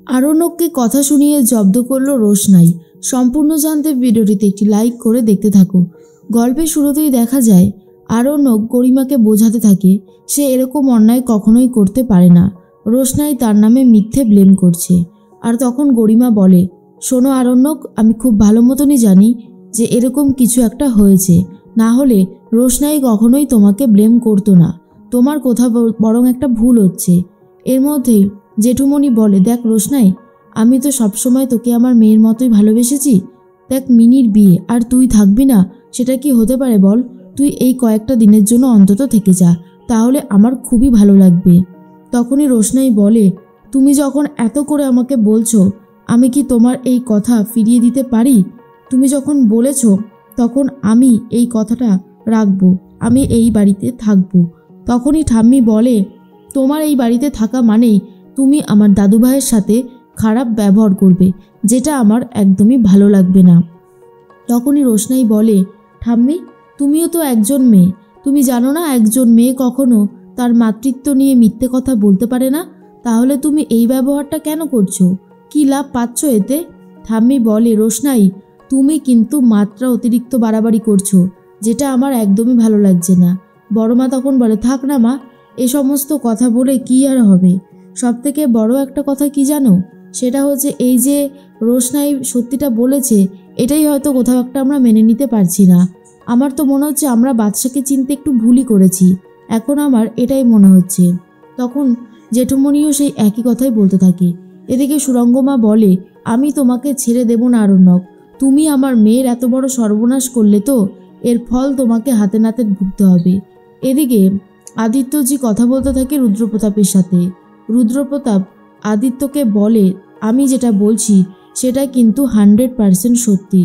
আরণ্যককে কথা শুনিয়ে জব্দ করল রোশনাই। সম্পূর্ণ জানতে ভিডিওটিতে একটি লাইক করে দেখতে থাকো। গল্পের শুরুতেই দেখা যায় আরণ্যক গরিমাকে বোঝাতে থাকে সে এরকম অন্যায় কখনোই করতে পারে না। রোশনাই তার নামে মিথ্যে ব্লেম করছে। আর তখন গরিমা বলে, শোনো আরণ্যক, আমি খুব ভালো মতনই জানি যে এরকম কিছু একটা হয়েছে, না হলে রোশনাই কখনোই তোমাকে ব্লেম করতো না। তোমার কোথাও বরং একটা ভুল হচ্ছে। এর মধ্যেই জেঠুমণি বলে, দেখ রোশনাই, আমি তো সবসময় তোকে আমার মেয়ের মতোই ভালোবেসেছি। দেখ মিনির বিয়ে আর তুই থাকবি না, সেটা কি হতে পারে বল? তুই এই কয়েকটা দিনের জন্য অন্তত থেকে যা, তাহলে আমার খুবই ভালো লাগবে। তখনই রোশনাই বলে, তুমি যখন এত করে আমাকে বলছো, আমি কি তোমার এই কথা ফিরিয়ে দিতে পারি? তুমি যখন বলেছ তখন আমি এই কথাটা রাখবো, আমি এই বাড়িতে থাকবো। তখনই ঠাম্মি বলে, তোমার এই বাড়িতে থাকা মানেই তুমি আমার দাদুভাইয়ের সাথে খারাপ ব্যবহার করবে, যেটা আমার একদমই ভালো লাগবে না। তখনই রোশনাই বলে, ঠাম্মি, তুমিও তো একজন মেয়ে, তুমি জানো না একজন মেয়ে কখনো তার মাতৃত্ব নিয়ে মিথ্যে কথা বলতে পারে না? তাহলে তুমি এই ব্যবহারটা কেন করছো? কি লাভ পাচ্ছ এতে? ঠাম্মি বলে, রোশনাই, তুমি কিন্তু মাত্রা অতিরিক্ত বাড়াবাড়ি করছো, যেটা আমার একদমই ভালো লাগছে না। বড় মা তখন বলে, থাক না মা, এ সমস্ত কথা বলে কি আর হবে? সবথেকে বড় একটা কথা কি জানো? সেটা হচ্ছে এই যে রোশনাই সত্যিটা বলেছে, এটাই হয়তো কোথাও একটা আমরা মেনে নিতে পারছি না। আমার তো মনে হচ্ছে আমরা বাদশাকে চিনতে একটু ভুলই করেছি, এখন আমার এটাই মনে হচ্ছে। তখন জেঠুমণিও সেই একই কথাই বলতে থাকে। এদিকে সুরঙ্গমা বলে, আমি তোমাকে ছেড়ে দেব না আরণ্যক, তুমি আমার মেয়ের এত বড় সর্বনাশ করলে তো এর ফল তোমাকে হাতে নাতে ভুগতে হবে। এদিকে আদিত্যজি কথা বলতে থাকে রুদ্রপ্রতাপের সাথে। রুদ্রপ্রতাপ আদিত্যকে বলে, আমি যেটা বলছি সেটা কিন্তু 100% সত্যি।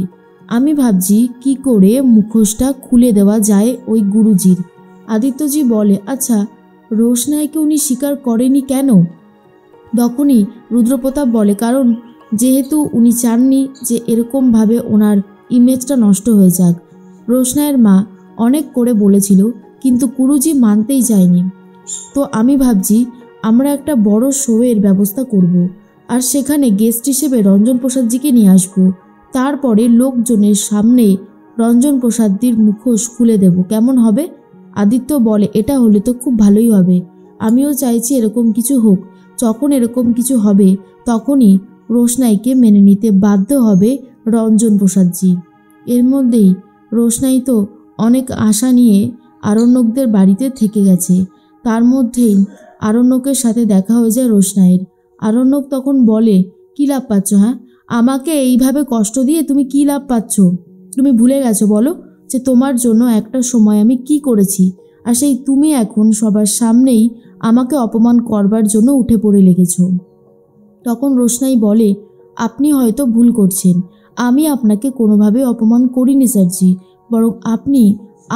আমি ভাবছি কি করে মুখোশটা খুলে দেওয়া যায় ওই গুরুজির। আদিত্যজি বলে, আচ্ছা রোশনাইকে উনি স্বীকার করেনি কেন? তখনই রুদ্রপ্রতাপ বলে, কারণ যেহেতু উনি চাননি যে এরকমভাবে ওনার ইমেজটা নষ্ট হয়ে যাক। রোশনাইয়ের মা অনেক করে বলেছিল, কিন্তু গুরুজি মানতেই চায়নি। তো আমি ভাবছি আমরা একটা বড় শোয়ের ব্যবস্থা করব, আর সেখানে গেস্ট হিসেবে রঞ্জন প্রসাদজিকে নিয়ে আসব। তারপরে লোকজনের সামনে রঞ্জন প্রসাদজির মুখোশ খুলে দেব, কেমন হবে? আদিত্য বলে, এটা হলে তো খুব ভালোই হবে, আমিও চাইছি এরকম কিছু হোক। যখন এরকম কিছু হবে তখনই রোশনাইকে মেনে নিতে বাধ্য হবে রঞ্জন প্রসাদজি। এর মধ্যেই রোশনাই তো অনেক আশা নিয়ে আরণ্যকদের বাড়িতে থেকে গেছে। তার মধ্যেই আরণ্যকের সাথে দেখা হয়ে যায় রোশনাইয়ের। আরণ্যক তখন বলে, কী লাভ পাচ্ছ? হ্যাঁ, আমাকে এইভাবে কষ্ট দিয়ে তুমি কী লাভ পাচ্ছ? তুমি ভুলে গেছো বলো যে তোমার জন্য একটা সময় আমি কি করেছি? আর সেই তুমি এখন সবার সামনেই আমাকে অপমান করবার জন্য উঠে পড়ে লেগেছ। তখন রোশনাই বলে, আপনি হয়তো ভুল করছেন, আমি আপনাকে কোনোভাবে অপমান করিনি স্যারজি, বরং আপনি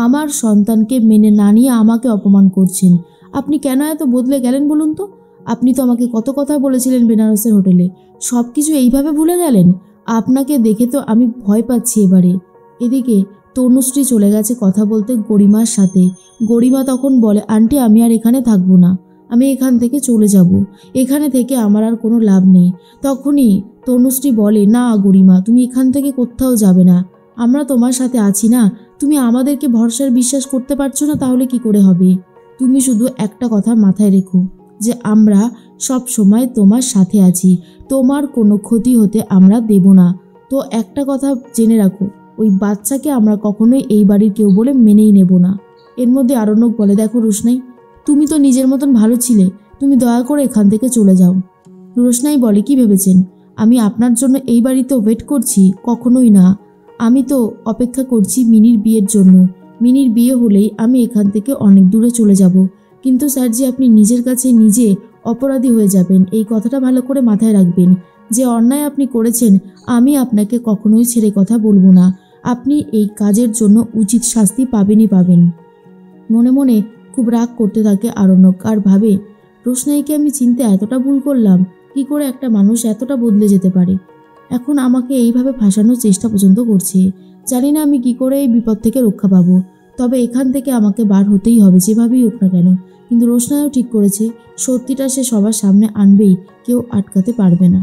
আমার সন্তানকে মেনে না নিয়ে আমাকে অপমান করছেন। আপনি কেন এত বদলে গেলেন বলুন তো? আপনি তো আমাকে কত কথা বলেছিলেন বেনারসের হোটেলে, সব কিছু এইভাবে ভুলে গেলেন? আপনাকে দেখে তো আমি ভয় পাচ্ছি এবারে। এদিকে তনুশ্রী চলে গেছে কথা বলতে গরিমার সাথে। গরিমা তখন বলে, আন্টি আমি আর এখানে থাকবো না, আমি এখান থেকে চলে যাব, এখানে থেকে আমার আর কোনো লাভ নেই। তখনই তনুশ্রী বলে, না গরিমা, তুমি এখান থেকে কোথাও যাবে না, আমরা তোমার সাথে আছি না। তুমি আমাদেরকে ভরসার বিশ্বাস করতে পারছো না, তাহলে কি করে হবে? তুমি শুধু একটা কথা মাথায় রেখো, যে আমরা সব সময় তোমার সাথে আছি, তোমার কোনো ক্ষতি হতে আমরা দেব না। তো একটা কথা জেনে রাখো, ওই বাচ্চাকে আমরা কখনোই এই বাড়ির কেউ বলে মেনেই নেব না। এর মধ্যে আরণ্যক বলে, দেখো রোশনাই, তুমি তো নিজের মতন ভালো ছিলে, তুমি দয়া করে এখান থেকে চলে যাও। রোশনাই বলে, কি ভেবেছেন আমি আপনার জন্য এই বাড়িতে ওয়েট করছি? কখনোই না, আমি তো অপেক্ষা করছি মিনির বিয়ের জন্য। মিনির বিয়ে হলেই আমি এখান থেকে অনেক দূরে চলে যাব। কিন্তু স্যারজি, আপনি নিজের কাছে নিজে অপরাধী হয়ে যাবেন, এই কথাটা ভালো করে মাথায় রাখবেন। যে অন্যায় আপনি করেছেন, আমি আপনাকে কখনোই ছেড়ে কথা বলবো না। আপনি এই কাজের জন্য উচিত শাস্তি পাবেনই পাবেন। মনে মনে খুব রাগ করতে থাকে আরণ্যক, আর ভাবে, রোশনাইকে আমি চিনতে এতটা ভুল করলাম, কি করে একটা মানুষ এতটা বদলে যেতে পারে? এখন আমাকে এইভাবে ফাঁসানোর চেষ্টা পর্যন্ত করছে। জানি না আমি কি করে এই বিপদ থেকে রক্ষা পাবো, তবে এখান থেকে আমাকে বার হতেই হবে যেভাবেই হোক না কেন। কিন্তু রোশনাইও ঠিক করেছে, সত্যিটা সে সবার সামনে আনবেই, কেউ আটকাতে পারবে না।